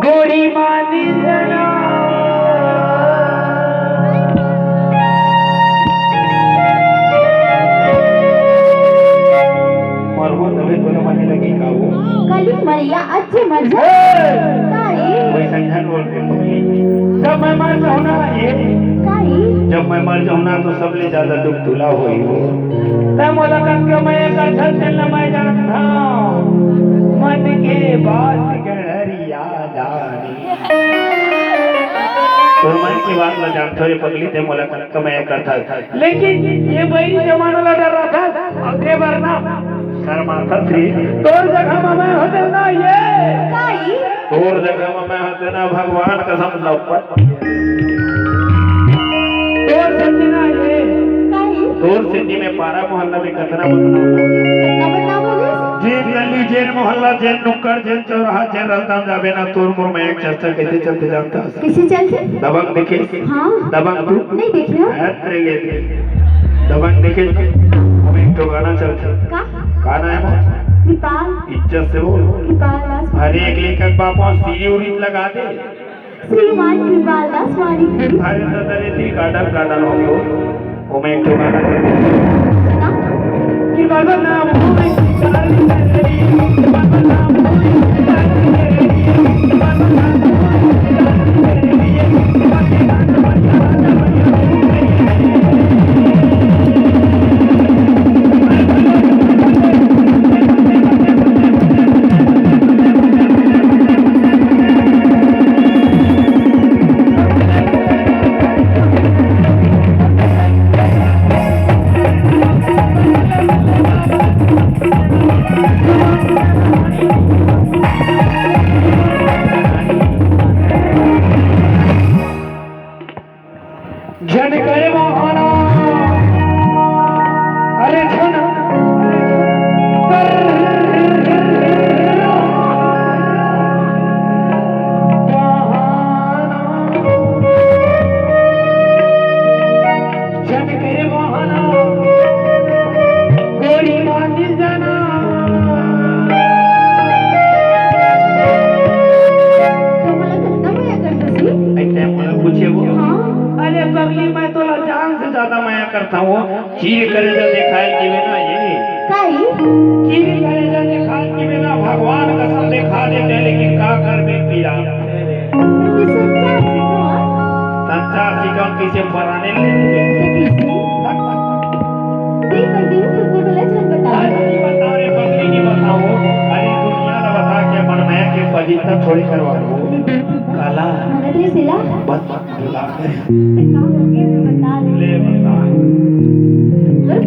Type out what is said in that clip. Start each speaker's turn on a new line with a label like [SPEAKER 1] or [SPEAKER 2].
[SPEAKER 1] गोरी मानी जना मरवो तबे तुला माने लगी का वो
[SPEAKER 2] कली मरिया अच्छे मजा काई
[SPEAKER 1] वैसा झन बोलते तुम जब मैं मर जाऊं ना ये
[SPEAKER 2] काई
[SPEAKER 1] जब मैं मर जाऊं ना तो सबले ज्यादा दुख तुला होई हो तै मोला के मैं कर छल न मैं जानता मन के बात गहरिया जानी तो मन की बात न जानते हो ये पगली थे मोला का मैं करता लेकिन ये बड़ी जमाना ला डर रहा था अगले बार ना शर्माता थी तोर जगह में मैं होते ना ये
[SPEAKER 2] काई
[SPEAKER 1] तोर जगह में मैं होते ना भगवान कसम लौपट तोर सजना ये
[SPEAKER 2] काई
[SPEAKER 1] तोर सिटी में पारा मोहल्ला में कतरा बदनाम हो
[SPEAKER 2] कितना बदनाम हो गया
[SPEAKER 1] जेन गली जेन मोहल्ला जेन नुक्कड़ जेन चौराहा जेन रास्ता जाबे ना तोर मोर में एक चर्चा कैसे चलते जानता है
[SPEAKER 2] किसी चलते
[SPEAKER 1] दबंग देखे
[SPEAKER 2] हाँ
[SPEAKER 1] दबंग तू
[SPEAKER 2] नहीं देखियो
[SPEAKER 1] अरे ले दबंग देखे हम एक तो गाना चलता
[SPEAKER 2] का
[SPEAKER 1] गाना है वो
[SPEAKER 2] कृपाल
[SPEAKER 1] इज्जत से बोल
[SPEAKER 2] कृपाल दास
[SPEAKER 1] हर एक लेखक बापा सीरी उरी लगा दे
[SPEAKER 2] श्रीमान कृपाल दास वाली
[SPEAKER 1] फिर भाई दरे ती काटल काटल हो गयो वो मैं एक तो गाना चलता कि बाबा नाम होए सारी तेरी बाबा नाम होए सारी तेरी बाबा नाम होए सारी जन करे मोहना अरे जन जन करे मोहना गोरी मानी जना
[SPEAKER 2] तो मला कितना मजा करता सी
[SPEAKER 1] ऐसे मुझे पूछे वो
[SPEAKER 2] हाँ
[SPEAKER 1] अरे पगली मैं तो जान से ज्यादा माया करता हूँ चीर करे जा दिखाई कि बिना ये
[SPEAKER 2] काई
[SPEAKER 1] चीर करे जा दिखाई कि बिना भगवान कसम दिखा देते लेकिन का कर में पीड़ा
[SPEAKER 2] ये सच्चा सिको
[SPEAKER 1] सच्चा सिकम किसे पराने ले लेते
[SPEAKER 2] किसी देख कर दी तो को बोला चल बता
[SPEAKER 1] अरे नहीं बताओ रे पगली की बताओ अरे दुनिया ने बता के मन माया के फजीलत थोड़ी करवा दो काला
[SPEAKER 2] मगर तेरे सिला
[SPEAKER 1] बस बुला
[SPEAKER 2] काम हो गया मैं बता दे
[SPEAKER 1] ले बता
[SPEAKER 2] और